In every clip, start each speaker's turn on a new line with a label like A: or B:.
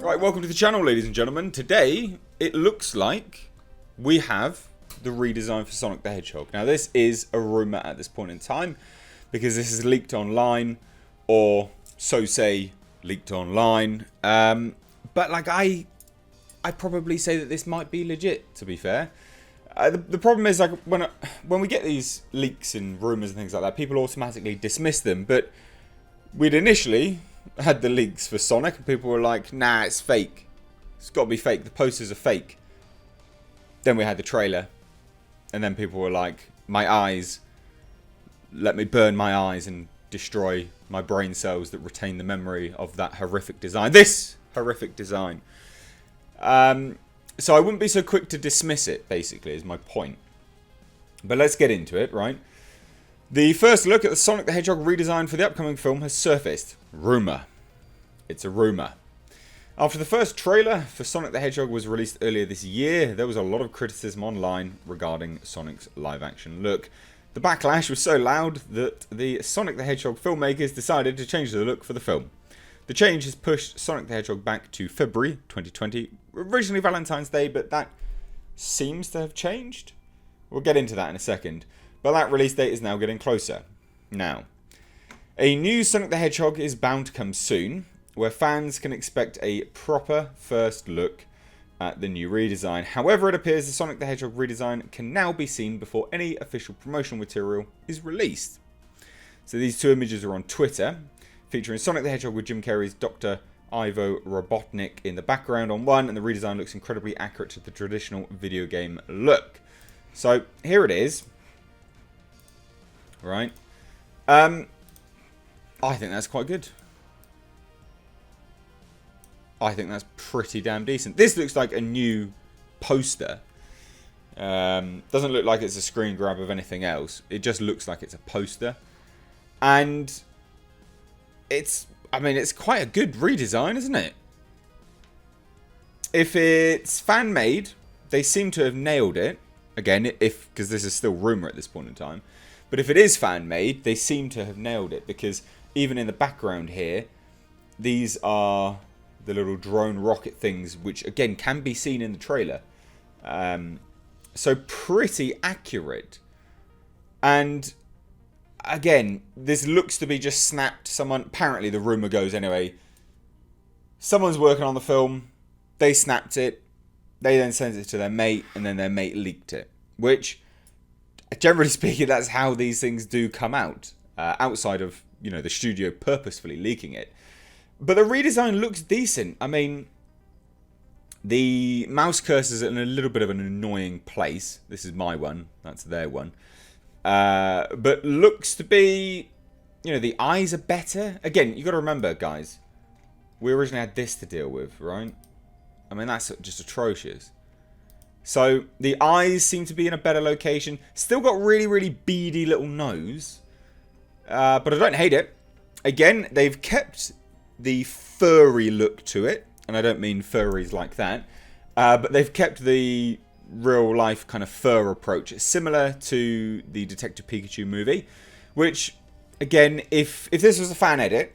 A: Right, welcome to the channel, ladies and gentlemen. Today, it looks like we have the redesign for Sonic the Hedgehog. Now, this is a rumour at this point in time, because this is leaked online, or so say, leaked online. But like, I probably say that this might be legit, to be fair. The problem is, like, when we get these leaks and rumours and things like that, people automatically dismiss them. But we'd initially had the leaks for Sonic, and people were like, nah, it's fake. It's got to be fake. The posters are fake. Then we had the trailer, and then people were like, my eyes, let me burn my eyes and destroy my brain cells that retain the memory of that horrific design. This horrific design. So I wouldn't be so quick to dismiss it, basically, is my point. But let's get into it, right? The first look at the Sonic the Hedgehog redesign for the upcoming film has surfaced. Rumour. It's a rumour. After the first trailer for Sonic the Hedgehog was released earlier this year, there was a lot of criticism online regarding Sonic's live-action look. The backlash was so loud that the Sonic the Hedgehog filmmakers decided to change the look for the film. The change has pushed Sonic the Hedgehog back to February 2020, originally Valentine's Day, but that seems to have changed. We'll get into that in a second. But that release date is now getting closer. Now, a new Sonic the Hedgehog is bound to come soon, where fans can expect a proper first look at the new redesign. However, it appears the Sonic the Hedgehog redesign can now be seen before any official promotional material is released. So these two images are on Twitter, featuring Sonic the Hedgehog with Jim Carrey's Dr. Ivo Robotnik in the background on one, and the redesign looks incredibly accurate to the traditional video game look. So here it is. Right. I think that's quite good. I think that's pretty damn decent. This looks like a new poster. Doesn't look like it's a screen grab of anything else. It just looks like it's a poster. And it's quite a good redesign, isn't it? If it's fan-made, they seem to have nailed it. Again, because this is still rumour at this point in time. But if it is fan-made, they seem to have nailed it. Because even in the background here, these are the little drone rocket things, which, again, can be seen in the trailer. So pretty accurate. And, again, this looks to be just snapped. Someone, apparently the rumour goes anyway, someone's working on the film, they snapped it, they then sent it to their mate, and then their mate leaked it. Which, generally speaking, that's how these things do come out. Outside of, the studio purposefully leaking it. But the redesign looks decent. I mean, the mouse cursor's in a little bit of an annoying place. This is my one. That's their one. But looks to be, the eyes are better. Again, you got to remember, guys, we originally had this to deal with, right? I mean, that's just atrocious. So, the eyes seem to be in a better location. Still got really, really beady little nose. But I don't hate it. Again, they've kept the furry look to it. And I don't mean furries like that. But they've kept the real life kind of fur approach. Similar to the Detective Pikachu movie. Which, again, if this was a fan edit,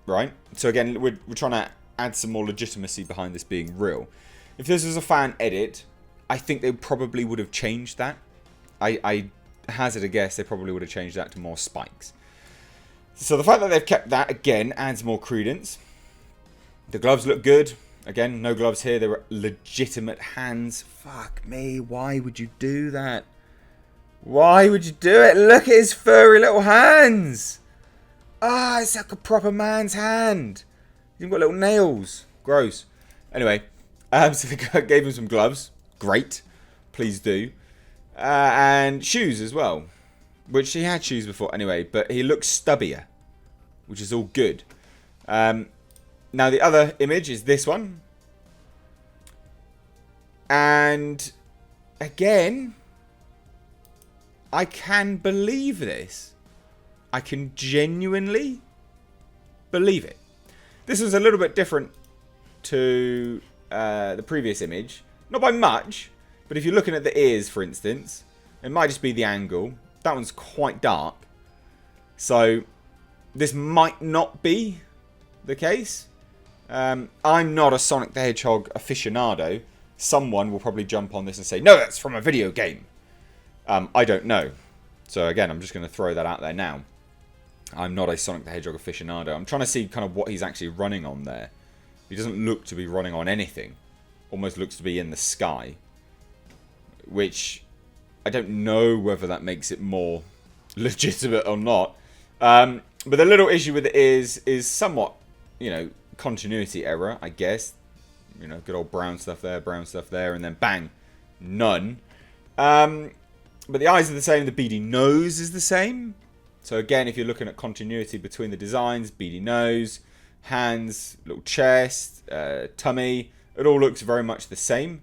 A: right? So again, we're trying to add some more legitimacy behind this being real. If this was a fan edit, I think they probably would have changed that. I hazard a guess they probably would have changed that to more spikes. So the fact that they've kept that, again, adds more credence. The gloves look good. Again, no gloves here. They were legitimate hands. Fuck me. Why would you do that? Why would you do it? Look at his furry little hands. Ah, it's like a proper man's hand. He's got little nails. Gross. Anyway, so they gave him some gloves. Great. Please do. And shoes as well. Which he had shoes before anyway, but he looks stubbier. Which is all good. Now the other image is this one. And again, I can believe this. I can genuinely believe it. This was a little bit different to the previous image. Not by much, but if you're looking at the ears, for instance, it might just be the angle. That one's quite dark. So this might not be the case. I'm not a Sonic the Hedgehog aficionado. Someone will probably jump on this and say, no, that's from a video game. I don't know. So again, I'm just going to throw that out there now. I'm not a Sonic the Hedgehog aficionado. I'm trying to see kind of what he's actually running on there. He doesn't look to be running on anything. Almost looks to be in the sky. Which, I don't know whether that makes it more legitimate or not. But the little issue with it is somewhat, continuity error, I guess. Good old brown stuff there, and then bang, none. But the eyes are the same, the beady nose is the same. So again, if you're looking at continuity between the designs, beady nose, hands, little chest, tummy, it all looks very much the same.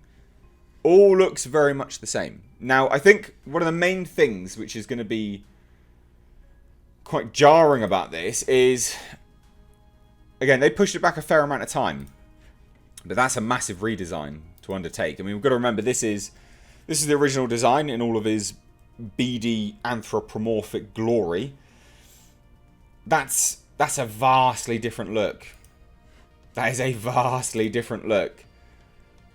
A: All looks very much the same. Now, I think one of the main things which is going to be quite jarring about this is, again, they pushed it back a fair amount of time. But that's a massive redesign to undertake. I mean, we've got to remember this is the original design in all of his beady anthropomorphic glory. That's a vastly different look. That is a vastly different look.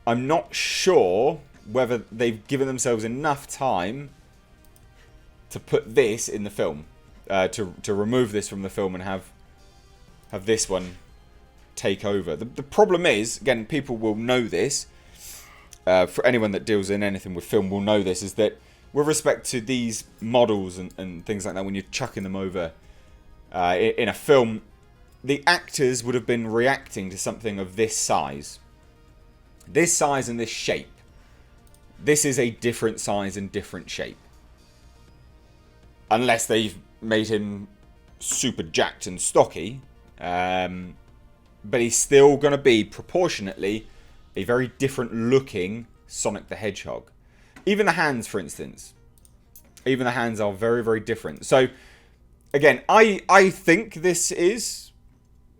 A: I'm not sure whether they've given themselves enough time to put this in the film, to remove this from the film and have this one take over. The problem is, again, people will know this. For anyone that deals in anything with film will know this, is that with respect to these models and things like that, when you're chucking them over in a film, the actors would have been reacting to something of this size. This size and this shape. This is a different size and different shape. Unless they've made him super jacked and stocky. But he's still going to be, proportionately, a very different looking Sonic the Hedgehog. Even the hands, for instance. Even the hands are very, very different. So, again, I think this is...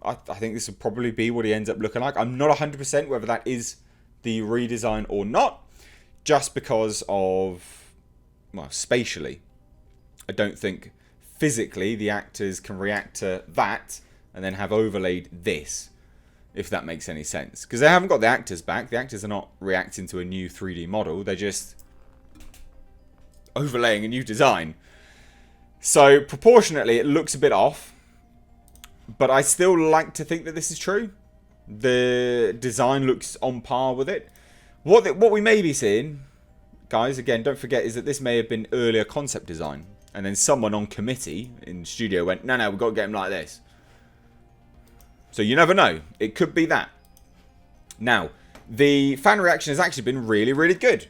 A: I think this will probably be what he ends up looking like. I'm not 100% whether that is the redesign or not. Just because of... well, spatially. I don't think physically the actors can react to that and then have overlaid this. If that makes any sense. Because they haven't got the actors back. The actors are not reacting to a new 3D model. They're just overlaying a new design. So, proportionately, it looks a bit off. But I still like to think that this is true. The design looks on par with it. What we may be seeing, guys, again, don't forget, is that this may have been earlier concept design. And then someone on committee in studio went, no, we've got to get him like this. So you never know. It could be that. Now, the fan reaction has actually been really, really good.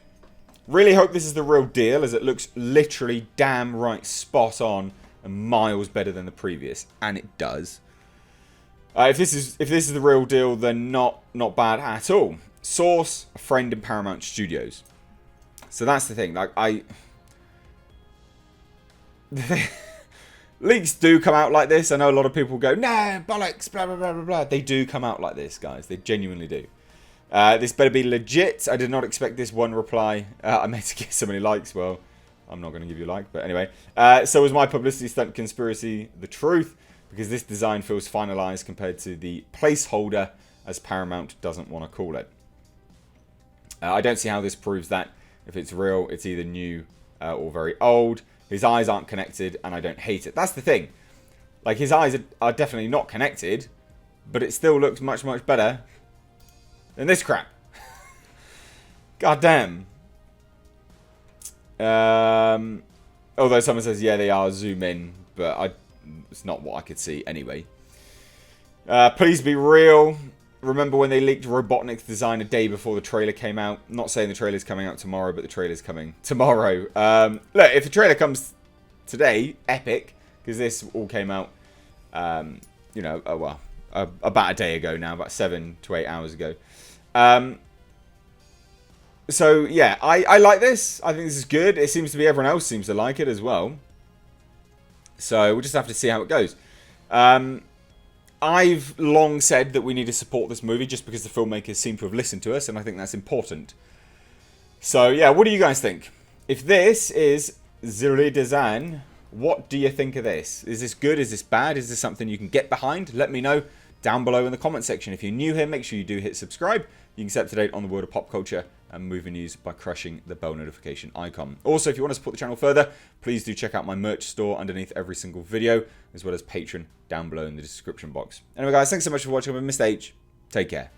A: Really hope this is the real deal, as it looks literally damn right spot on and miles better than the previous. And it does. If this is the real deal, then not bad at all. Source, a friend in Paramount Studios. So that's the thing. Like, leaks do come out like this. I know a lot of people go, no, bollocks, blah, blah, blah, blah, blah. They do come out like this, guys. They genuinely do. This better be legit. I did not expect this one reply. I meant to get so many likes. Well, I'm not going to give you a like, but anyway. So was my publicity stunt conspiracy the truth? Because this design feels finalized compared to the placeholder, as Paramount doesn't want to call it. I don't see how this proves that. If it's real, it's either new or very old. His eyes aren't connected, and I don't hate it. That's the thing. Like, his eyes are definitely not connected, but it still looks much, much better than this crap. God damn. Although someone says, yeah, they are, zoom in, but it's not what I could see anyway. Please be real. Remember when they leaked Robotnik's design a day before the trailer came out? I'm not saying the trailer's coming out tomorrow, but the trailer's coming tomorrow. Look, if the trailer comes today, epic, because this all came out, about a day ago now, about 7 to 8 hours ago. So, yeah, I like this. I think this is good. It seems to be everyone else seems to like it as well. So, we'll just have to see how it goes. I've long said that we need to support this movie just because the filmmakers seem to have listened to us, and I think that's important. So, yeah, what do you guys think? If this is Redesign, what do you think of this? Is this good? Is this bad? Is this something you can get behind? Let me know down below in the comment section. If you're new here, make sure you do hit subscribe. You can stay up to date on the world of pop culture and movie news by crushing the bell notification icon. Also, if you want to support the channel further, please do check out my merch store underneath every single video, as well as Patreon down below in the description box. Anyway, guys, thanks so much for watching. I've been Mr. H. Take care.